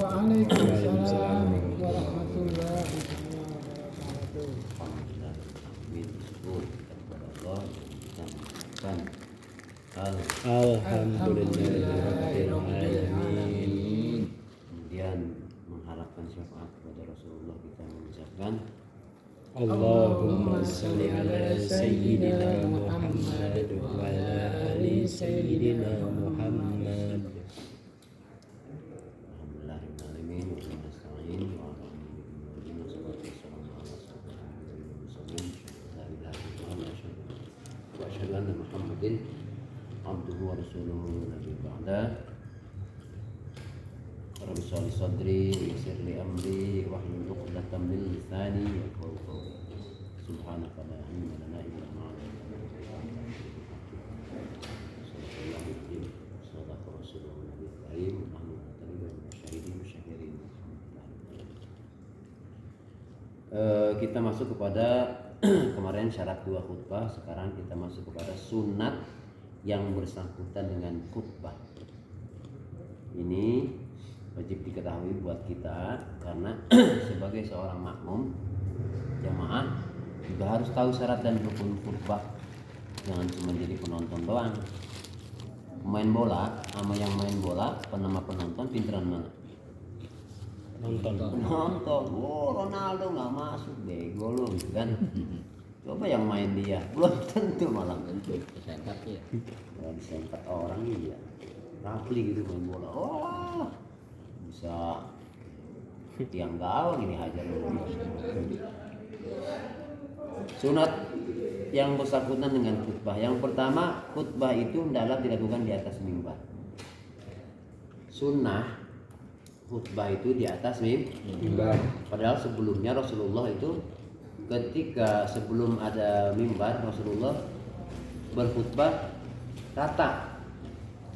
Waalaikumsalam warahmatullahi wabarakatuh. Alhamdulillahirabbil alamin. Kemudian mengharapkan syafaat kepada Rasulullah, kita mengucapkan Allahumma sholli ala sayyidina Muhammad wa ala ali sayyidina Muhammad. Alhamdulillahirabbil alamin wa nasta'in wa ala alihi wa sahbihi wa asyhadu anna Muhammadin abduhu wa rasuluhu nabi ba'da. Rabbi sholli sadri wa yassir li amri wahlul 'uqdatam min lisani yafqahu qawli. Subhanaka la ilma lana illa ma 'allamtana. Shadaqa rasulullah nabiyil karim wa nahnu muqtadin syahidin musyahirin. Kita masuk kepada kemarin syarat 2 khutbah, sekarang kita masuk kepada sunat yang bersangkutan dengan khutbah. Ini wajib diketahui buat kita karena sebagai seorang makmum jamaah juga harus tahu syarat dan rukun khutbah. Jangan cuma jadi penonton doang. Main bola sama yang main bola, penama penonton pinteran mana? Penonton. Oh, Ronaldo nggak masuk, bego lu gitu kan. Coba yang main dia, belum tentu malah tentu disengkat ya. Kalau disengkat orang iya. Rafli gitu main bola. Oh, bisa tiang gawang ini hajar dulu. Sunat yang bersangkutan dengan khutbah. Yang pertama, khutbah itu hendaklah dilakukan di atas mimbar. Sunnah khutbah itu di atas mimbar. Padahal sebelumnya Rasulullah itu ketika sebelum ada mimbar, Rasulullah berkhutbah rata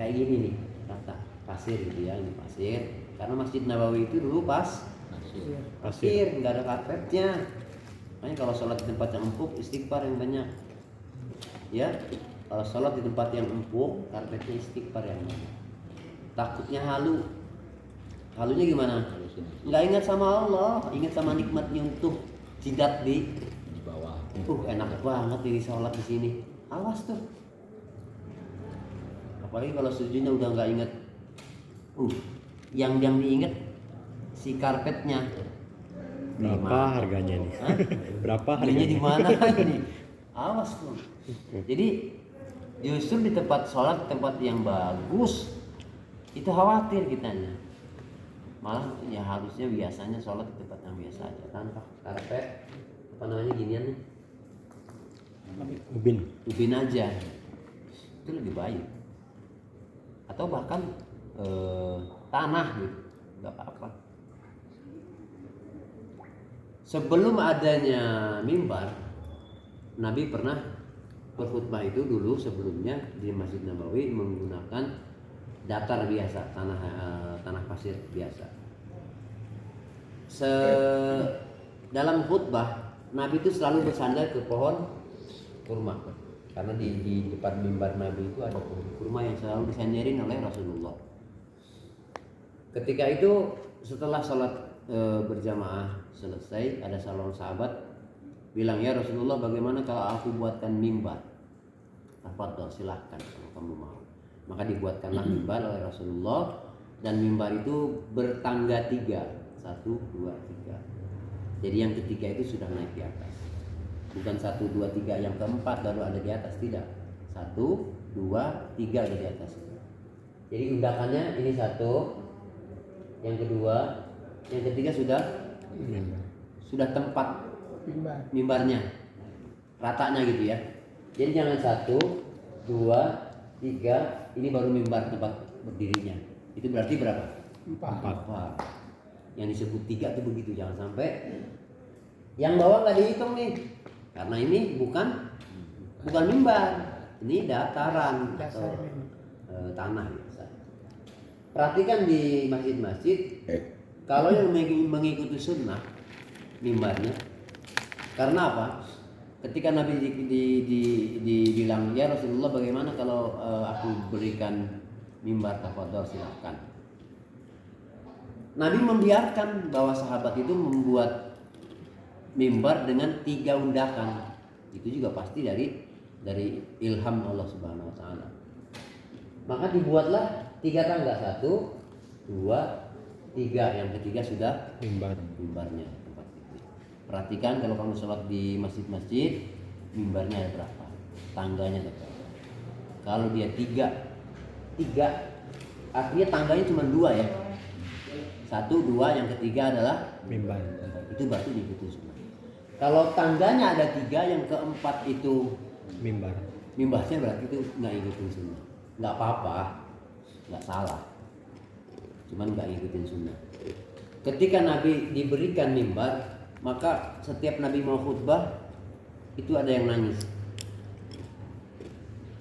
kayak gini nih, rata pasir gitu ya, ini pasir. Karena Masjid Nabawi itu dulu pasir, nggak ada karpetnya. Makanya kalau sholat di tempat yang empuk, istighfar yang banyak. Ya, kalau sholat di tempat yang empuk, karpetnya istighfar yang banyak. Takutnya halunya gimana? Nggak ingat sama Allah, ingat sama nikmatnya untuk jidat di bawah. Enak banget ini sholat di sini. Awas tuh. Apalagi kalau sujudnya udah nggak ingat. Yang diingat si karpetnya. Berapa harganya nih? Berapa harganya? Di mana ini? Awas tuh. Jadi justru di tempat sholat, tempat yang bagus itu khawatir kitanya. Malah ya harusnya biasanya sholat di tempat yang biasa aja tanpa karpet, apa namanya ginian nih? Ubin aja. Itu lebih baik. Atau bahkan tanah gitu, nggak apa-apa. Sebelum adanya mimbar, Nabi pernah berkhutbah itu dulu sebelumnya di Masjid Nabawi menggunakan datar biasa, tanah pasir biasa. Dalam khutbah Nabi itu selalu bersandar ke pohon kurma, karena di depan mimbar Nabi itu ada pohon kurma yang selalu disandarin oleh Rasulullah. Ketika itu setelah sholat berjamaah selesai, ada seorang sahabat bilang, ya Rasulullah, bagaimana kalau aku buatkan mimbar? Tafadhol, silahkan kalau kamu mau. Maka dibuatkanlah mimbar oleh Rasulullah, dan mimbar itu bertangga 3, 1, 2, 3. Jadi yang ketiga itu sudah naik di atas. Bukan 1, 2, 3 yang keempat baru ada di atas, tidak. 1, 2, 3 ada di atas. Jadi undakannya ini 1, yang kedua, yang ketiga sudah tempat mimbarnya, ratanya gitu ya. Jadi jangan 1, 2, 3, ini baru mimbar tempat berdirinya. Itu berarti berapa? 4. Yang disebut 3 itu begitu, jangan sampai yang bawah nggak dihitung nih, karena ini bukan mimbar, ini dataran atau tanah biasa. Perhatikan di masjid-masjid, kalau yang mengikuti sunnah mimbarnya, karena apa? Ketika Nabi dibilang, ya Rasulullah, bagaimana kalau aku berikan mimbar, tafadhol, silakan. Nabi membiarkan bahwa sahabat itu membuat mimbar dengan 3 undakan. Itu juga pasti dari ilham Allah Subhanahu wa taala. Maka dibuatlah 3 tangga, 1, 2, 3. Yang ketiga sudah mimbarnya tempat itu. Perhatikan kalau kamu sholat di masjid-masjid, mimbarnya ada berapa, tangganya ada berapa. Kalau dia 3 artinya tangganya cuma 2 ya. 1, 2, yang ketiga adalah mimbar. Itu berarti diikuti sunnah. Kalau tangganya ada 3, yang keempat itu mimbarnya, berarti itu nggak ikutin sunnah. Nggak apa-apa, nggak salah, cuman nggak ikutin sunnah. Ketika Nabi diberikan mimbar, maka setiap Nabi mau khutbah itu ada yang nangis.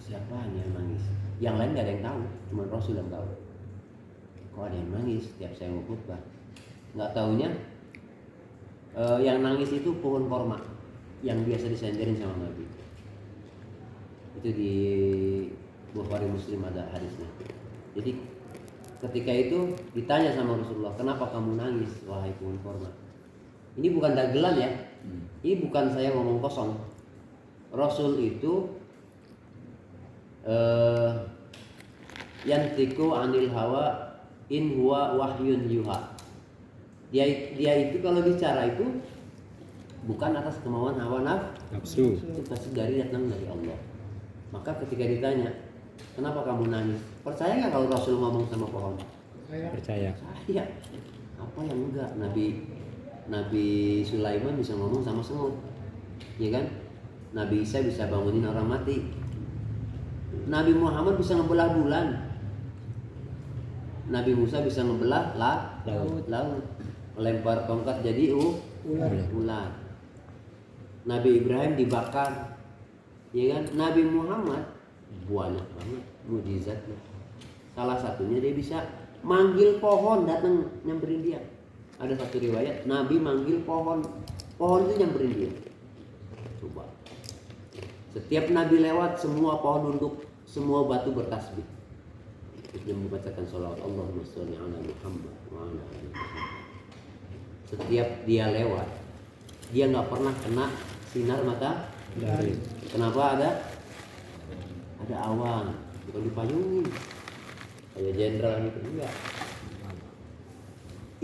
Siapa yang nangis? Yang lain nggak ada yang tahu, cuma Rasul yang tahu. Kok ada yang nangis setiap saya mau khutbah? Nggak taunya yang nangis itu pohon korma yang biasa disenderin sama Nabi. Itu di Bukhari Muslim ada hadisnya. Jadi ketika itu ditanya sama Rasulullah, kenapa kamu nangis wahai pohon korma? Ini bukan dagelan ya, ini bukan saya ngomong kosong. Rasul itu yantiku anil hawa in huwa wahyun yuha. Dia itu kalau bicara itu bukan atas kemauan hawa nafsu, itu pasti datang dari Allah. Maka ketika ditanya, kenapa kamu nangis? Percaya nggak kalau Rasul ngomong sama pohon? Percaya. Apa yang enggak? Nabi Sulaiman bisa ngomong sama semut, ya kan? Nabi Isa bisa bangunin orang mati. Nabi Muhammad bisa ngebelah bulan. Nabi Musa bisa ngebelah laut. Melempar tongkat jadi ular. Nabi Ibrahim dibakar, ya kan? Nabi Muhammad banyak banget mukjizatnya. Salah satunya dia bisa manggil pohon datang nyamperin dia. Ada satu riwayat Nabi manggil pohon itu nyamperin dia. Coba. Setiap Nabi lewat, semua pohon nunduk, semua batu bertasbih. Dia membacakan sholawat Allahumma sholli ala Muhammad wa ala ali Muhammad. Setiap dia lewat, dia nggak pernah kena sinar matahari. Kenapa? Ada awan, bukan dipayungin kayak jenderal gitu, enggak.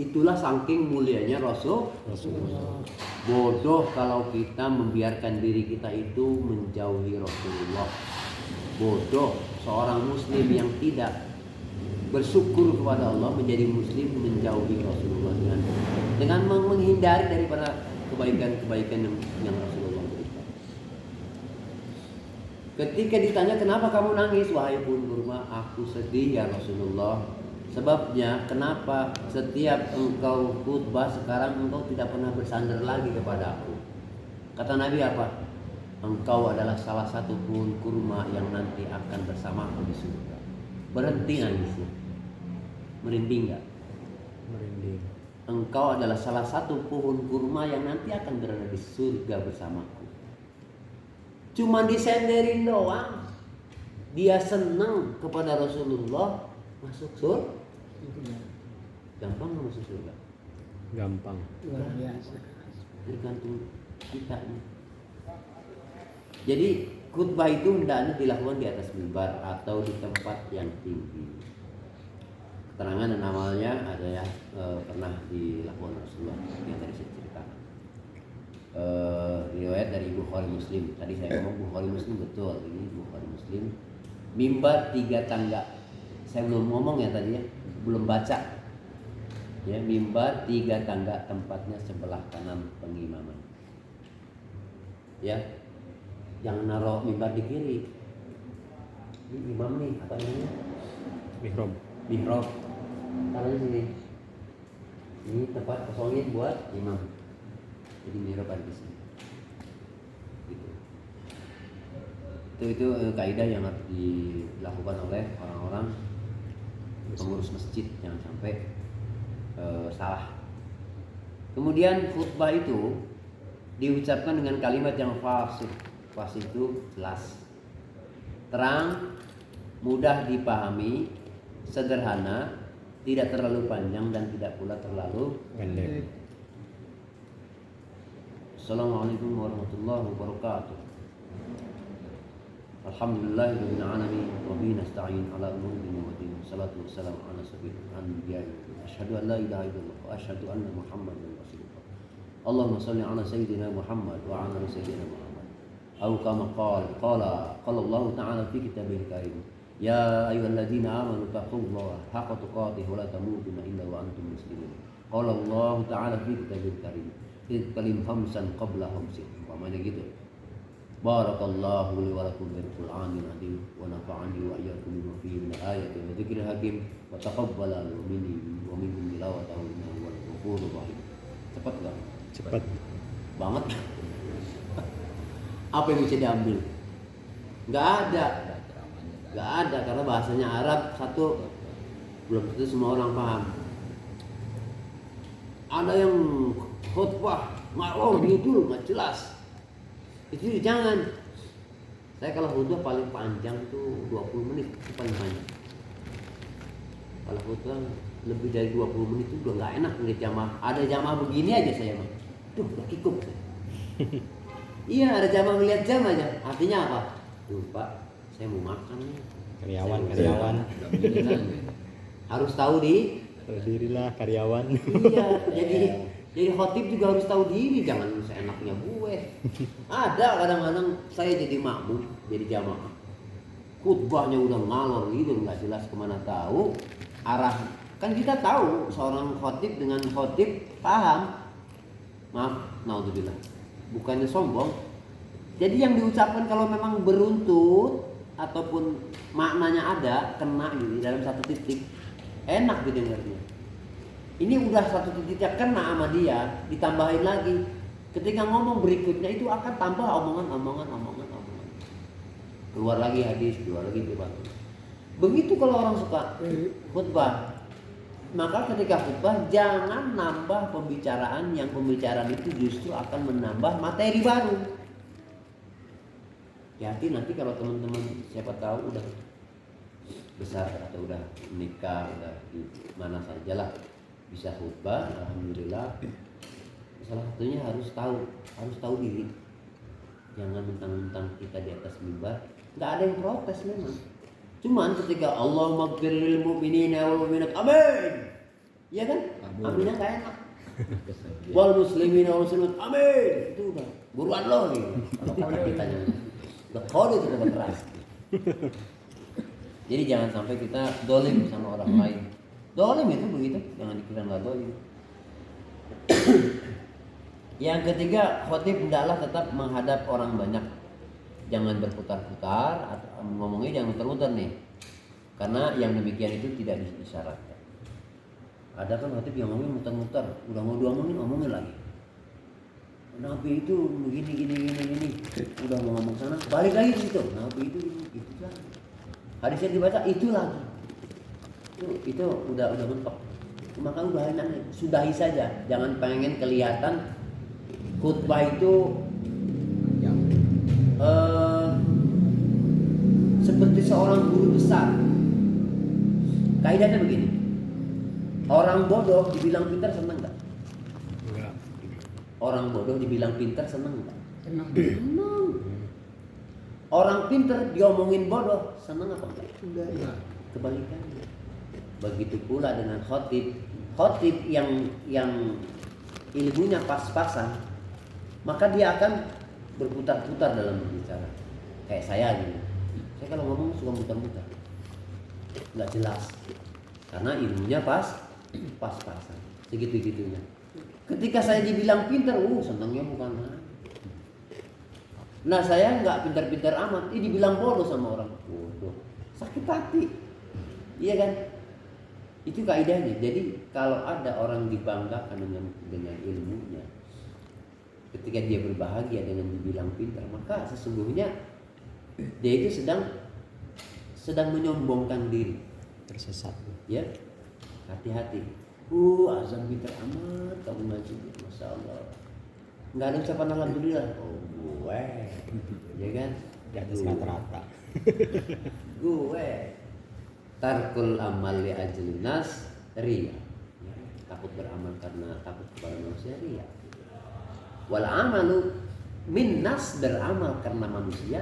Itulah saking mulianya Rasulullah. Bodoh kalau kita membiarkan diri kita itu menjauhi Rasulullah. Bodoh seorang muslim yang tidak bersyukur kepada Allah menjadi muslim menjauhi Rasulullah dengan menghindari daripada kebaikan-kebaikan yang Rasulullah berikan. Ketika ditanya kenapa kamu nangis wahai pohon kurma, aku sedih ya Rasulullah. Sebabnya kenapa setiap engkau khutbah sekarang engkau tidak pernah bersandar lagi kepada aku. Kata Nabi apa? Engkau adalah salah satu pohon kurma yang nanti akan bersamaku di surga. Berhenti nangisnya. Merinding gak? Merinding. Engkau adalah salah satu pohon kurma yang nanti akan berada di surga bersamaku. Cuma disenderin doang. Dia senang kepada Rasulullah, masuk surga. Gampang gak masuk surga? Gampang. Luar biasa. Tergantung kita nih. Jadi khutbah itu hendaknya dilakukan di atas mimbar atau di tempat yang tinggi. Keterangan dan amalnya ada yang pernah dilakukan Rasulullah yang tadi saya ceritakan. Riwayat dari Bukhari Muslim. Tadi saya ngomong Bukhari Muslim, betul, ini Bukhari Muslim. Mimbar 3 tangga. Saya belum ngomong ya tadi ya, belum baca. Ya, mimbar 3 tangga, tempatnya sebelah kanan pengimaman. Ya, jangan naruh mimbar di kiri. Ini imam nih, apa namanya? Mihrab. Taruhnya sini. Ini tempat kosongnya buat imam. Jadi mihrab ada di sini. Gitu. Itu kaidah yang harus dilakukan oleh orang-orang pengurus masjid, jangan sampai salah. Kemudian khutbah itu diucapkan dengan kalimat yang fasih. Fasih itu jelas, terang, mudah dipahami, sederhana, tidak terlalu panjang dan tidak pula terlalu Pendek. Assalamualaikum warahmatullahi wabarakatuh. Alhamdulillahirabbil alamin wa bihi nasta'in ala umuri dunya wa din. Salatu wassalamu ala sayyidil anbiya'i. Asyhadu an la ilaha illallah wa asyhadu anna Muhammadan rasulullah. Allahumma shalli ala sayyidina Muhammad wa ala sayyidina Muhammad. Aw kama qala Allah ta'ala fi kitabil karim. Ya ayyuhalladzina amanu taqullaha haqqa tuqatih wa la tamutunna illa wa antum muslimun. Qala Allah ta'ala fi kitabil karim. Kalim khamsan qabla khamsin. Umpamanya gitu. Barakallahu li wa lakum bil Qur'anil azim wa nafa'ani wa iyyakum bima fihi min ayati wa dzikril hakim wa taqabbala minni wa minkum tilawatahu innahu huwal ghafurur rahim. Cepat enggak? Cepat. Banget. Apa yang bisa diambil? Enggak ada. Enggak ada karena bahasanya Arab satu belum tentu semua orang paham. Ada yang khutbah ngalor ngidul nggak jelas. Itu jangan. Saya kalau khutbah paling panjang tuh 20 menit itu paling panjang. Kalau khutbah lebih dari 20 menit itu udah nggak enak ngeliat jamaah. Ada jamaah begini aja saya mah. Tuh udah kikuk. Iya ada jamaah ngeliat jam aja. Artinya apa? Tuh Pak, saya mau makan nih. Karyawan. Harus tahu Berdirilah karyawan. Iya, jadi khotib juga harus tahu diri, jangan seenaknya gue. Ada kadang-kadang saya jadi makmum, jadi jamaah. Khutbahnya udah ngalor gitu, nggak jelas kemana tahu arah. Kan kita tahu seorang khotib dengan khotib paham. Maaf, naudzubillah. Bukannya sombong. Jadi yang diucapkan kalau memang beruntut ataupun maknanya ada, kena gitu dalam satu titik, enak didengarnya. Ini udah satu titiknya kena sama dia, ditambahin lagi. Ketika ngomong berikutnya itu akan tambah omongan. Keluar lagi hadis, keluar lagi debat. Begitu kalau orang suka khutbah. Maka ketika khutbah jangan nambah pembicaraan yang pembicaraan itu justru akan menambah materi baru. Hati-hati nanti kalau teman-teman siapa tahu udah besar atau udah menikah, udah di mana sajalah bisa khutbah, alhamdulillah. Salah satunya harus tahu diri. Jangan mentang-mentang kita di atas mimbar, nggak ada yang protes memang. Cuman ketika Allahumma ighfir lil mu'minina wal mu'minat, amin. Iya kan? Aminnya nggak enak. Wal muslimina wal muslimat, amin. Itu udah buruan lo gitu. Kalau kitanya udah kode itu udah keras. Jadi jangan sampai kita dolim sama orang lain. Dolim itu begitu, jangan dikira nggak dolim. Yang ketiga, khotib hendaklah tetap menghadap orang banyak. Jangan berputar-putar, atau ngomongnya jangan muter-muter nih. Karena yang demikian itu tidak disyaratkan. Ada kan khotib yang ngomongin muter-muter, udah mau diomongin, omongin lagi. Nabi itu gini, udah mau ngomong sana, balik lagi ke situ. Nabi itu gitu kan. Hadisnya dibaca itu lagi. Itu udah mentok. Maka udah enak, sudahi saja. Jangan pengen kelihatan khutbah itu seperti seorang guru besar. Kaidahnya begini. Orang bodoh dibilang pintar senang enggak? Enggak. Orang bodoh dibilang pintar senang enggak? Senang. Orang pintar diomongin bodoh senang apa enggak? Enggak. Kebalikannya. Begitu pula dengan khotib. Khotib yang ilmunya pas-pasan, maka dia akan berputar-putar dalam berbicara. Kayak saya gitu. Saya kalau ngomong suka muter-muter, nggak jelas. Karena ilmunya pas-pasan, segitu-gitunya. Ketika saya dibilang pintar, senangnya bukan main. Nah saya nggak pintar-pintar amat, ini dibilang bodoh sama orang bodoh, sakit hati, iya kan? Itu kaidahnya. Jadi kalau ada orang dibanggakan dengan ilmunya, ketika dia berbahagia dengan dibilang pintar, maka sesungguhnya dia itu sedang menyombongkan diri, Tersesat. ya. Hati-hati. Azan pintar amat kamu ngaji, masya Allah. Nggak ada ucapan alhamdulillah. Gue, ya kan? Di atas rata-rata. Gue tarkul amal li ajlin nas Ria. Ya, takut beramal karena takut kepada manusia, ria. Wal amalu minnas, beramal karena manusia,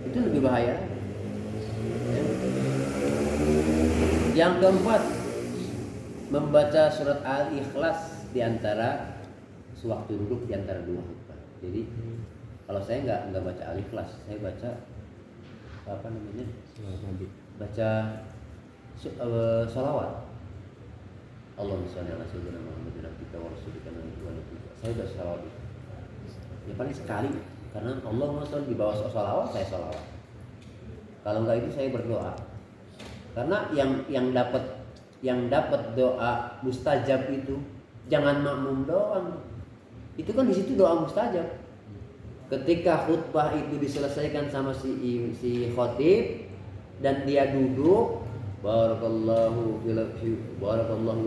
itu lebih bahaya. Ya. Yang keempat, membaca surat Al-Ikhlas di antara sewaktu duduk di antara dua khutbah. Jadi kalau saya nggak baca Al-Ikhlas, saya baca apa namanya? Nabi. Baca sholawat. Allahumma sholli ala sayyidina Muhammadin abdika wa rasulika wa nabiyyika. Saya baca sholawat itu. Ya paling sekali, karena Allahumma sholli di bawah sholawat saya sholawat. Kalau nggak itu saya berdoa. Karena yang dapat doa mustajab itu jangan makmum doang. Itu kan di situ doa mustajab. Ketika khutbah itu diselesaikan sama si khatib dan dia duduk, barakallahu wa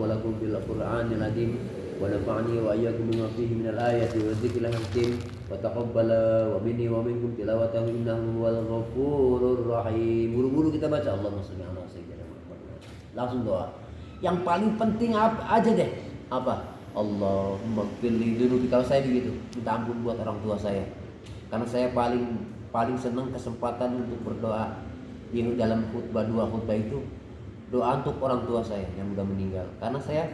lakum fil Qur'anil azim wa nafa'ani wa iyyakum bima fihi minal ayati wa dzikril hakim wa taqabbala wa minni wa minkum tilawatahu innahu huwal ghafurur rahim. Buru-buru kita baca Allahumma shalli ala sayyidina Muhammad. Langsung doa. Yang paling penting apa aja deh? Apa? Allahumma ighfirli dulu. Kalau saya begitu, minta ampun buat orang tua saya. Karena saya paling senang kesempatan untuk berdoa di dalam khutbah, dua khutbah itu doa untuk orang tua saya yang sudah meninggal. Karena saya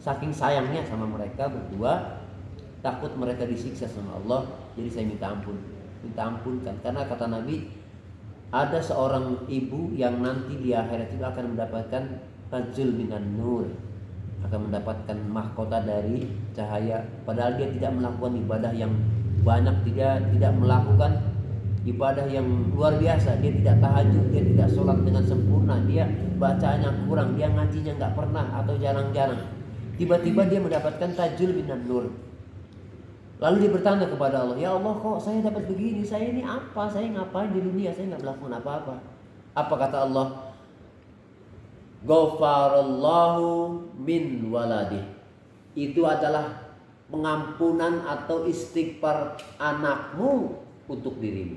saking sayangnya sama mereka berdua, takut mereka disiksa sama Allah, jadi saya minta ampunkan. Karena kata Nabi, ada seorang ibu yang nanti di akhirat itu akan mendapatkan tajul minan nur, akan mendapatkan mahkota dari cahaya, padahal dia tidak melakukan ibadah yang banyak, tidak melakukan ibadah yang luar biasa, dia tidak tahajud, dia tidak sholat dengan sempurna, dia bacanya kurang, dia ngajinya nggak pernah atau jarang-jarang. Tiba-tiba dia mendapatkan tajul minan nur. Lalu dia bertanya kepada Allah, ya Allah, kok saya dapat begini? Saya ini apa? Saya ngapain di dunia? Saya nggak melakukan apa-apa. Apa kata Allah? Ghafarallahu min waladih. Itu adalah pengampunan atau istighfar anakmu untuk dirimu.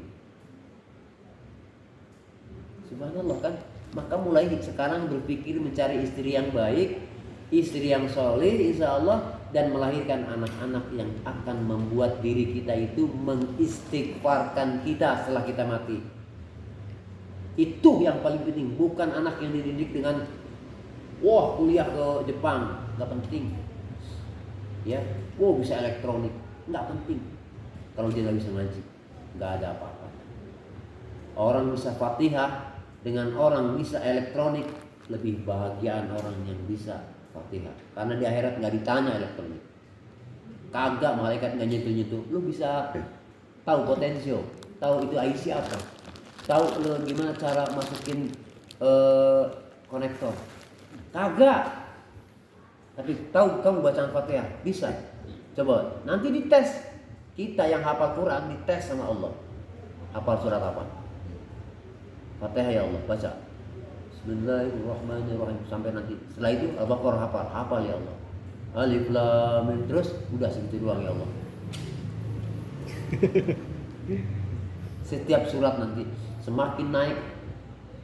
Subhanallah kan. Maka mulai sekarang berpikir mencari istri yang baik, istri yang soleh insya Allah, dan melahirkan anak-anak yang akan membuat diri kita itu mengistighfarkan kita setelah kita mati. Itu yang paling penting, bukan anak yang dididik dengan wah kuliah ke Jepang, nggak penting. Ya, wah bisa elektronik, nggak penting. Kalau dia nggak bisa ngaji, nggak ada apa-apa. Orang bisa Fatihah dengan orang bisa elektronik, lebih bahagiaan orang yang bisa Fatihah. Karena di akhirat nggak ditanya elektronik. Kagak, malaikat nggak nyentuh-nyentuh. Lu bisa tahu potensio, tahu itu IC apa, tahu lu gimana cara masukin konektor. Kagak. Tapi tahu kamu bacaan Fatihah, bisa. Coba nanti dites. Kita yang hafal Quran dites sama Allah. Hafal surat apa? Fatihah ya Allah, baca. Bismillahirrahmanirrahim sampai nanti. Setelah itu Al-Baqarah hafal ya Allah. Alif Lam Mim, terus udah segitu doang ya Allah. Setiap surat nanti semakin naik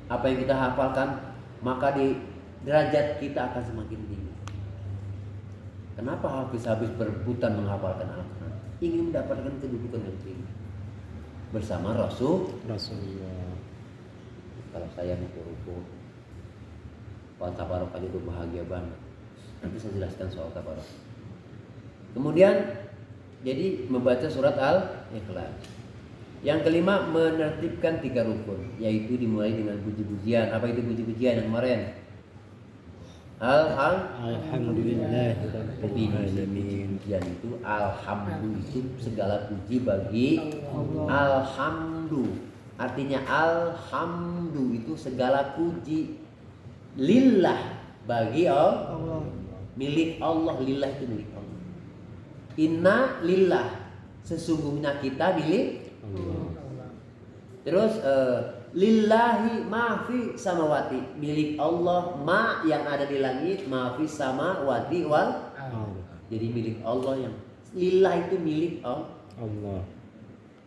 apa yang kita hafalkan, maka di derajat kita akan semakin tinggi. Kenapa habis berebutan menghafalkan Al-Quran? Ingin mendapatkan kedudukan yang tinggi bersama Rasulullah. Kalau saya ruku-ruku, kalau tabarok aja tuh bahagia banget. Nanti saya jelaskan soal tabarok. Kemudian jadi membaca surat Al-Ikhlas. Yang kelima, menertibkan 3 rukun, yaitu dimulai dengan puji-pujian. Apa itu puji-pujian yang kemarin? Alhamdulillah. Pujian itu alhamdulillah, itu segala puji bagi alhamdulillah. Artinya alhamdulillah itu segala puji lillah, bagi Allah, milik Allah. Lillah itu milik Allah. Inna lillah, sesungguhnya kita milik Allah. Terus lillahi ma fi samawati, milik Allah ma yang ada di langit, ma fi samawati wal. Jadi milik Allah, yang lillah itu milik Allah.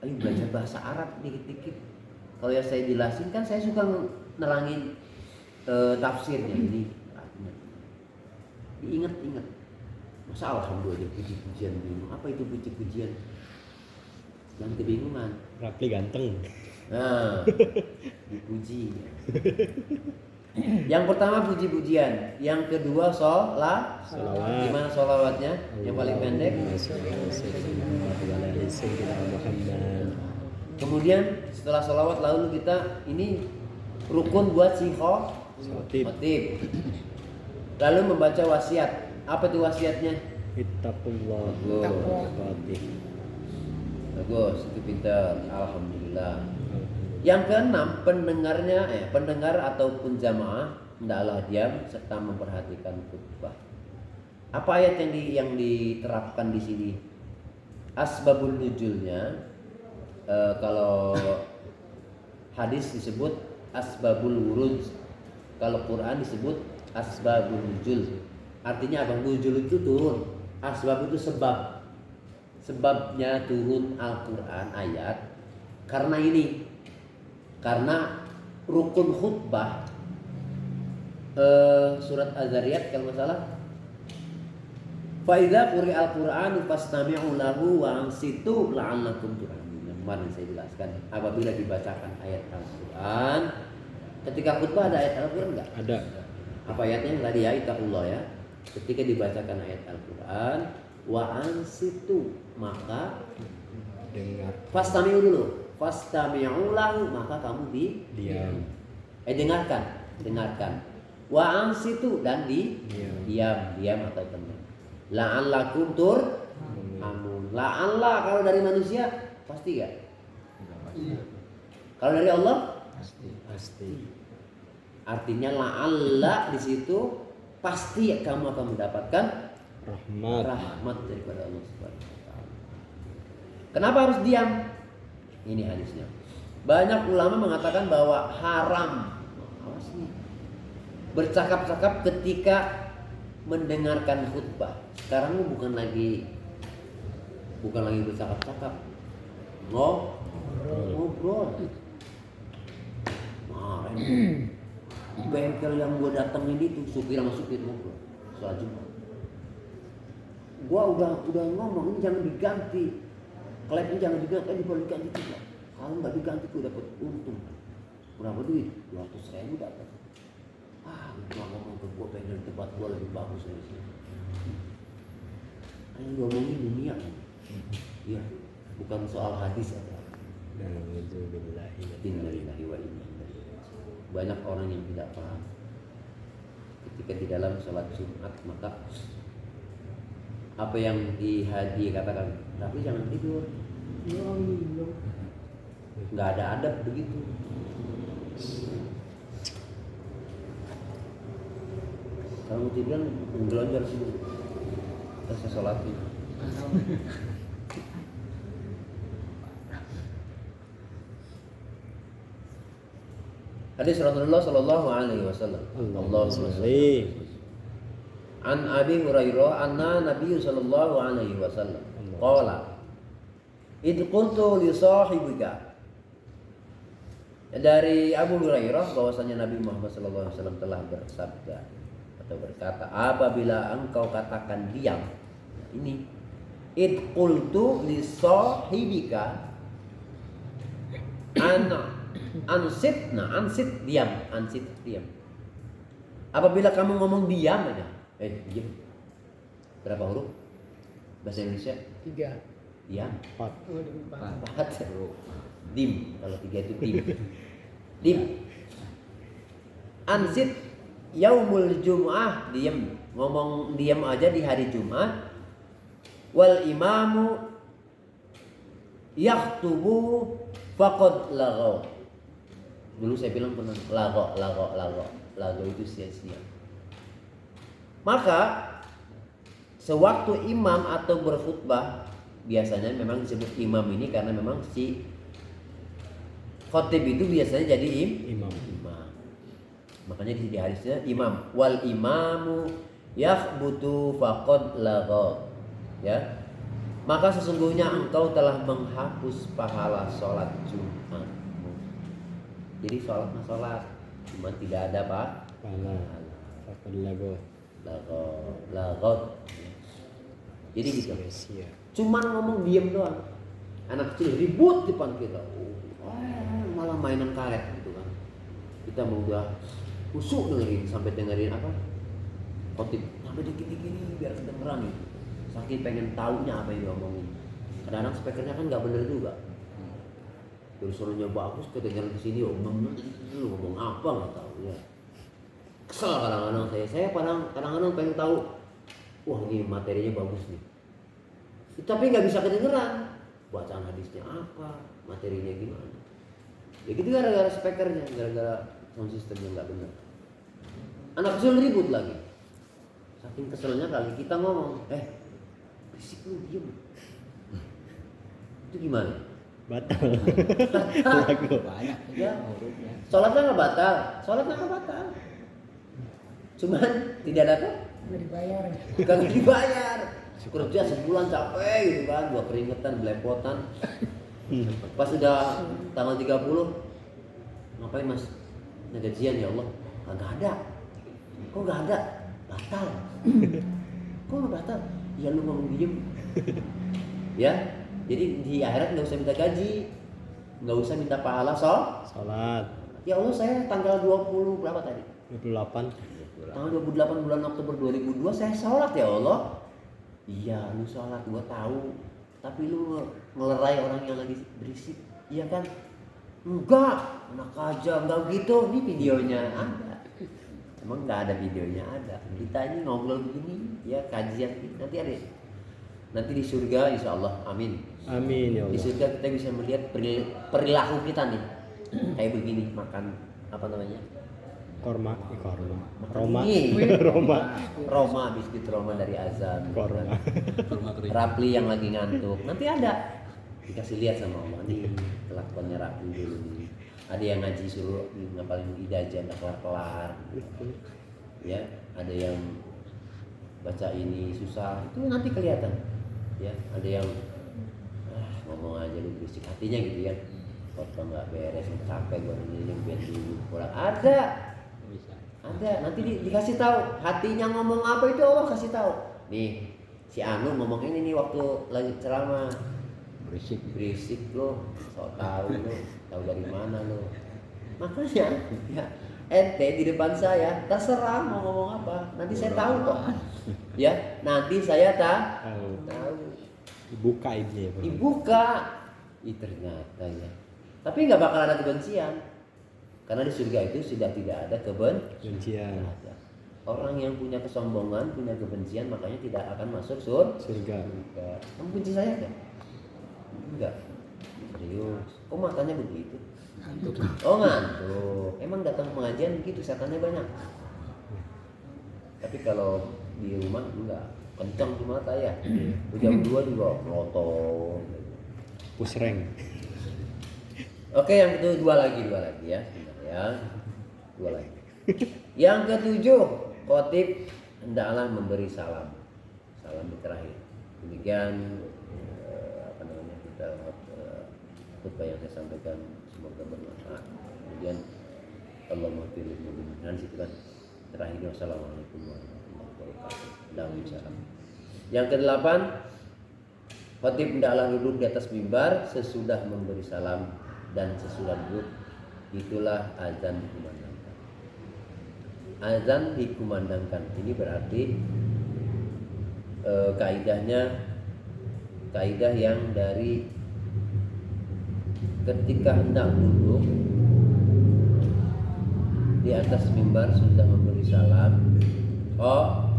Ayo belajar bahasa Arab dikit-dikit. Kalau yang saya jelasin kan saya suka nerangin tafsirnya ini artinya. Diingat-ingat. Masa alhamdulillah puji-pujian bingung. Apa itu puji-pujian? Yang kebingungan. Rapli ganteng. Nah, dipuji. Yang pertama puji-pujian, yang kedua Sholawat. Gimana sholawatnya? Yang paling pendek. Kemudian setelah sholawat lalu kita ini rukun buat si khotib. Lalu membaca wasiat. Apa itu wasiatnya? Ittaqullah. Bagus, itu pintar. Alhamdulillah. Yang keenam, pendengar ataupun jamaah hendaklah diam serta memperhatikan khutbah. Apa ayat yang diterapkan di sini? Asbabun nuzulnya, kalau hadis disebut asbabul wurud, kalau Quran disebut asbabun nuzul. Artinya apa? Nuzul itu turun, asbab itu sebab. Sebabnya turun Al-Quran ayat karena rukun khutbah, surat Az-Zariyat kalau nggak salah, fa idza quri'al Qur'anu fastami'u lahu wa ansitu la'allakum turhamun. Kemarin saya jelaskan, apabila dibacakan ayat Al-Quran, ketika khutbah ada ayat Al-Quran enggak? Ada. Apa ayatnya? Tadi ya, ittaqullah ya. Ketika dibacakan ayat Al-Quran, wa ansitu, maka Dengar. fastami'u dulu. Fastami'u lahu, maka kamu Diam. dengarkan. Wa ansitu, dan diam atau tenang. La'allakum turhamun. La'alla kalau dari manusia pasti enggak? Kalau dari Allah Pasti. artinya la'alla di situ pasti kamu akan mendapatkan rahmat daripada Allah Subhanahu wa taala. Kenapa harus diam? Ini hadisnya. Banyak ulama mengatakan bahwa haram bercakap-cakap ketika mendengarkan khutbah. Sekarang bukan lagi bercakap-cakap. Ngobrol. Bengkel yang gua datangin itu supir ngobrol soal Jumat. Gua udah ngomong ini jangan diganti. Klepnya jangan diganti, diganti juga. Kalau nggak diganti tuh dapat untung. Berapa duit? 200.000 dapat. Gua ngomong ke gua pengen tempat gua lebih bagus dari sini. Yang ngomongin dunia. Iya, bukan soal hadis atau apa. Innalillahi wa inna ilaihi raji'un. Banyak orang yang tidak paham. Ketika di dalam sholat Jumat, maka apa yang dikatakan, tapi jangan tidur. Nggak ada adab begitu. Kalau mau tidur, ngelonjor sini. Terus saya sholatin. Hadis Rasulullah sallallahu alaihi wasallam. Allahumma shalli. An Abi Hurairah anna Nabi sallallahu alaihi wasallam qala id qultu li sahibika. Dari Abu Hurairah bahwasanya Nabi Muhammad sallallahu alaihi wasallam telah bersabda atau berkata, apabila engkau katakan diam. Ini id qultu li sahibika ansit diam. Apabila kamu ngomong diam aja, diam. Berapa huruf? Bahasa Indonesia? 3. Diam. 4. Dim. Kalau 3 itu dim. Ansit yaumul jum'ah, diam. Ngomong diam aja di hari Jumat. Wal imamu yakhtubu faqad laghaw. Dulu saya bilang pernah lago itu sia-sia. Maka sewaktu imam atau berkhutbah, biasanya memang disebut imam ini karena memang si khotib itu biasanya jadi imam. Makanya di hadisnya imam. Wal imamu yakhbutu faqad laghaw. Ya. Maka sesungguhnya engkau telah menghapus pahala sholat Jumat. Jadi sholat, cuma tidak ada Fala. Fakad lago. Lagot. Jadi gitu. Sia-sia. Cuman ngomong diem doang. Anak kecil ribut di depan kita. Malah mainan karet gitu kan. Kita mau udah khusyuk dengerin sampai dengerin apa? Khotib sampai gini-gini biar kedengeran gitu. Saking pengen taunya apa yang diomongin. Kadang-kadang speakernya kan nggak bener juga. Dari suaranya bagus kedengeran ke sini, lu ngomong apa nggak tahu ya. Kesel kadang-kadang saya kadang-kadang pengen tahu. Wah ini materinya bagus nih. Tapi nggak bisa kedengeran. Bacaan hadisnya apa, materinya gimana. Ya gitu gara-gara speakernya, gara-gara sound systemnya nggak benar. Anak kecil ribut lagi. Saking keselnya kali kita ngomong, berisik lu diem. Itu gimana? Batal. Lagu banyak Ya. hurufnya. Sholatnya nggak batal. Cuman tidak ada apa? Kagak dibayar. Kerja sebulan capek gitu kan, gua keringetan, belepotan. Pas udah tanggal 30, ngapain mas? Nah gajian ya Allah, kagak ada. Kok nggak ada? Batal. Kok nggak batal? Ya lu ngomong diem. Ya, jadi di akhirat nggak usah minta gaji, nggak usah minta pahala Salat. Ya Allah saya tanggal 20 berapa tadi? 28. Tanggal 28 bulan Oktober 2002 saya sholat ya Allah. Iya lu sholat gua tahu. Tapi lu ngelerai orang yang lagi berisik. Iya kan? Enggak, enak aja, enggak gitu. Ini videonya ada. Emang enggak ada videonya ada. Kita ini ngobrol begini ya kajian nanti ada. Nanti di surga insya Allah, amin. Amin ya Di Allah. surga kita bisa melihat perilaku kita nih. Kayak begini makan apa namanya? Korma. Roma. Ini. Roma. Biskuit Roma dari azan. Korma. Rapli yang lagi ngantuk. Nanti ada dikasih lihat sama Allah nih kelakuannya Rapli dulu nih. Ada yang ngaji suruh ngapalin idajah nggak kelar-kelar. Ya, ada yang baca ini susah. Itu nanti kelihatan. Ya, ada yang ngomong aja lu berisik hatinya gitu ya. Khotbah nggak beres, capek gue yang dulu pulang. Ada, nanti dikasih tahu hatinya ngomong apa itu Allah kasih tahu. Nih, si Anu ngomong ini nih waktu lagi ceramah. Berisik lo, sok tahu lo, tahu dari mana lo. Makanya, ya ente di depan saya terserah mau ngomong apa, nanti saya tahu kok. Ya, nanti saya tahu. Dibuka ini ya, Bang. Dibuka. Ternyata ya. Tapi nggak bakal ada kebencian. Karena di surga itu sudah tidak ada Kebencian. Ada. Orang yang punya kesombongan, punya kebencian, makanya tidak akan masuk surga. Kamu benci saya enggak? Enggak. Serius. Kok matanya begitu? Ngantuk. Oh ngantuk. Emang datang pengajian begitu, setannya banyak. Tapi kalau di rumah enggak. Kencang di mata ya. Jam 2 juga melotong. Pusreng. Oke, yang kedua lagi ya. Dua lagi. Yang ketujuh, khotib hendaklah memberi salam di terakhir. Demikian kita khutbah yang saya sampaikan semoga bermanfaat. Kemudian Allah maghfiril mu'minin situ kan terakhir wassalamualaikum warahmatullahi wabarakatuh. Salam. Yang kedelapan, khotib hendaklah duduk di atas mimbar sesudah memberi salam dan sesudah duduk. Itulah azan dikumandangkan. Azan dikumandangkan ini berarti kaidah yang dari ketika hendak duduk di atas mimbar sudah memberi salam. Oh,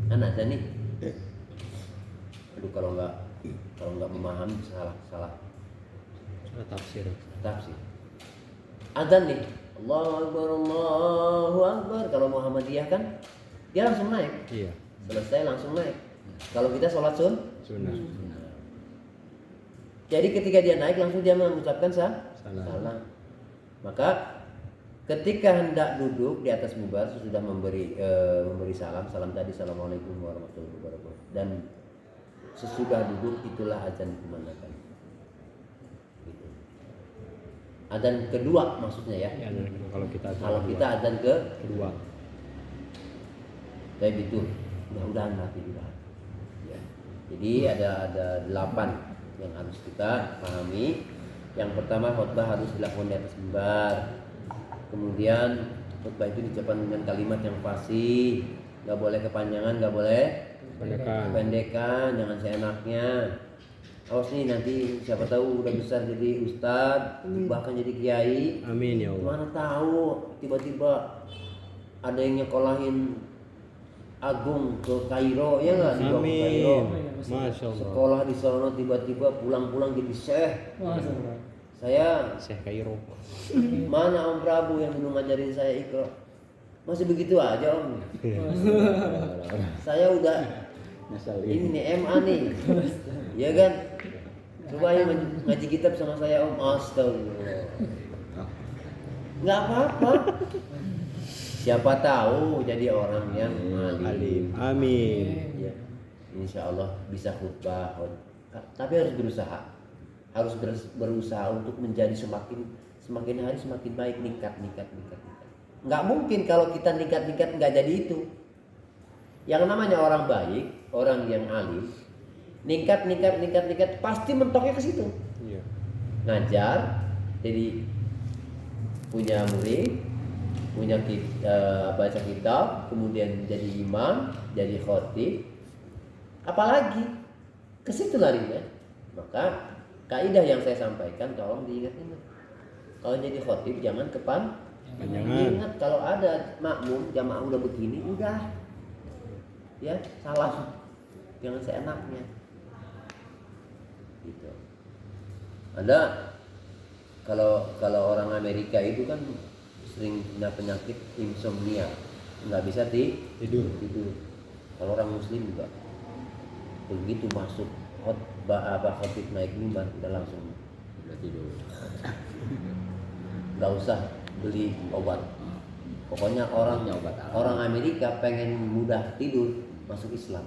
anak azan nih. Aduh kalau nggak memahami salah Tafsir. Azan nih, Allahu Akbar. Kalau Muhammadiyah kan dia langsung naik. Iya. Selesai langsung naik. Kalau kita sholat Sunnah. Jadi ketika dia naik langsung dia mengucapkan salam. Maka ketika hendak duduk di atas mimbar sudah memberi salam tadi assalamualaikum warahmatullahi wabarakatuh, dan sesudah duduk itulah azan dikumandangkan. Adzan kedua maksudnya ya. Ya, dan kalau kita Kalau kita adzan ke kedua. kayak gitu, mudah-mudahan nanti juga. Ya. Jadi ada 8 yang harus kita pahami. Yang pertama, khutbah harus dilakukan di atas mimbar. Kemudian khutbah itu diucapkan dengan kalimat yang fasih, nggak boleh kepanjangan, nggak boleh pendekan, jangan seenaknya. Awas nih nanti siapa tahu udah besar jadi ustadz, bahkan jadi kiai. Amin ya Allah. Mana tahu tiba-tiba ada yang nyekolahin Agung ke Kairo, ya nggak, dibawa ke Kairo. Amin. Masya Allah. Sekolah di sana tiba-tiba pulang-pulang jadi syekh. Saya Syekh Kairo. mana Om Prabu yang dulu ngajarin saya Iqra? Masih begitu aja Om. Saya udah ini nih MA nih. Ya kan? Coba ayo ngaji kitab sama saya Om. Astagfirullah. Nggak apa-apa. Siapa tahu jadi orang yang alim. Amin. Ya, insya Allah bisa khutbah. Tapi harus berusaha. Harus berusaha untuk menjadi semakin hari semakin baik, ningkat. Nggak mungkin kalau kita ningkat nggak jadi itu. Yang namanya orang baik, orang yang alim, ningkat pasti mentoknya ke situ. Iya. Ngajar, jadi punya murid, punya baca kitab, kemudian jadi imam, jadi khotib, apalagi ke situ larinya. Maka kaidah yang saya sampaikan tolong diingat-ingat. Kalau jadi khotib jangan Panjangan. ingat kalau ada makmum jamaah udah begini, udah ya salah, jangan seenaknya. Gitu. Ada kalau orang Amerika itu kan sering punya penyakit insomnia, nggak bisa tidur. Kalau orang Muslim juga begitu masuk khotib naik mimbar udah langsung tidur. nggak usah beli obat. Pokoknya orang Amerika pengen mudah tidur, masuk Islam,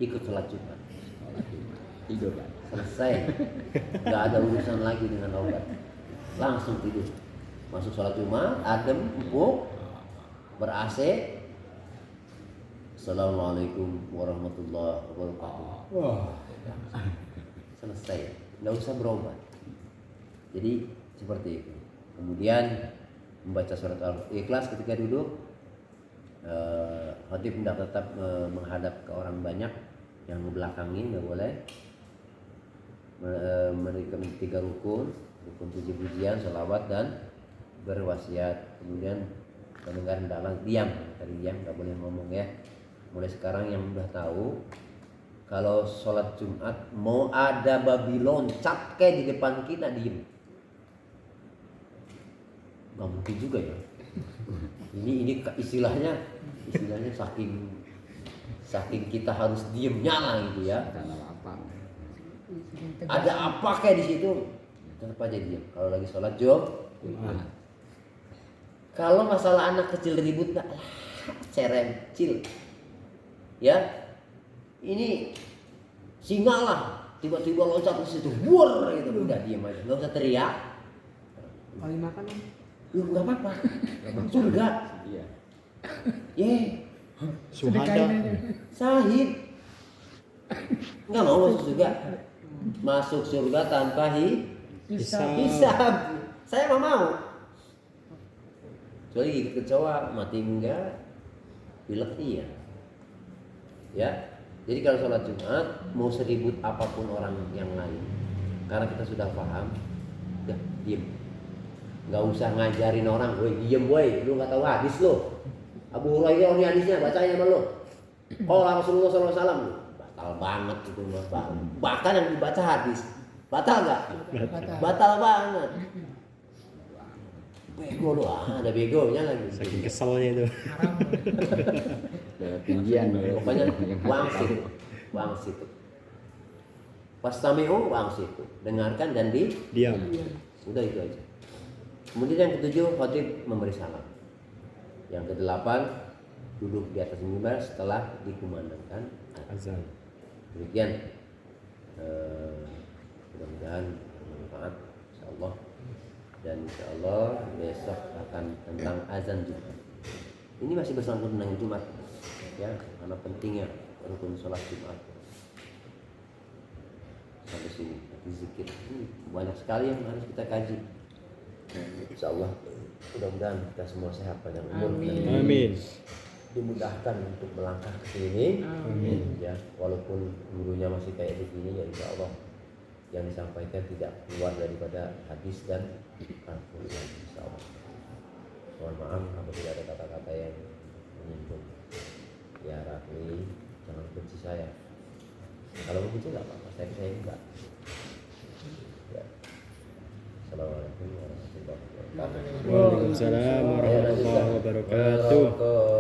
ikut sholat Jumat, Tidur kan. selesai, nggak ada urusan lagi dengan obat, langsung tidur. Masuk sholat Jumat, adem, empuk, ber-AC. Assalamualaikum warahmatullahi wabarakatuh. Selesai, nggak usah berobat. Jadi seperti itu. Kemudian membaca surat Al-Ikhlas ketika duduk. Khatib tidak tetap menghadap ke orang banyak, yang membelakangi nggak boleh. Mereka 3 rukun 7 pujian, sholawat dan berwasiat. Kemudian pendengar hendaklah diam, tadi diam, nggak boleh ngomong ya. Mulai sekarang yang udah tahu, kalau sholat Jumat mau ada babi loncat kayak di depan kita, diem. Nggak mungkin juga ya. Ini istilahnya saking kita harus diemnya lah gitu ya. Ada apa kayak di situ? Tetap aja diam. Kalau lagi sholat Jumat. Kalau masalah anak kecil ribut, nggak ceremcil. Ya, ini singa lah, tiba-tiba loncat ke situ, wur gitu, udah diam aja, nggak usah teriak. Kali makan Om. Lu nggak apa-apa, surga. Iya. Suhada. Sahid. Nggak mau masuk surga. Masuk surga tanpa hisab. Saya nggak mau. Kecuali gigit kecoa, mati enggak, pilek iya. Ya, jadi kalau sholat Jumat mau seribut apapun orang yang lain, karena kita sudah paham, udah diem, nggak usah ngajarin orang, woi diem woi, lu nggak tahu hadis lo. Abu Hurairah ini hadisnya, bacain sama lo. Kalau Rasulullah SAW, batal banget itu mas, bahkan yang dibaca hadis, batal nggak? Batal banget. Bego lu, ada begonya lagi. Saking keselnya itu. Tinggian. Pokoknya wang situ. Pas sami'u wang situ. Dengarkan dan Diam. Udah itu aja. Kemudian yang ke-7 khatib memberi salam. Yang ke-8 duduk di atas mimbar setelah dikumandangkan Azan. Demikian. Mudah-mudahan bermanfaat insyaallah. dan insya Allah besok akan tentang azan Jumat. Ini masih bersangkut dengan Jumat ya, karena pentingnya rukun sholat Jumat. Sampai sini zikir banyak sekali yang harus kita kaji. Insya Allah mudah-mudahan kita semua sehat panjang umur dan Amin. dimudahkan untuk melangkah ke sini. Amin. Ya, walaupun gurunya masih kayak begini ya insya Allah yang disampaikan tidak keluar daripada hadis dan Al-Quran insya Allah. Mohon maaf apabila ada kata-kata yang menyinggung. Ya Rafli, jangan benci saya. Kalau benci nggak apa-apa, saya enggak. Ya. Assalamualaikum warahmatullahi wabarakatuh. Waalaikumsalam warahmatullahi wabarakatuh.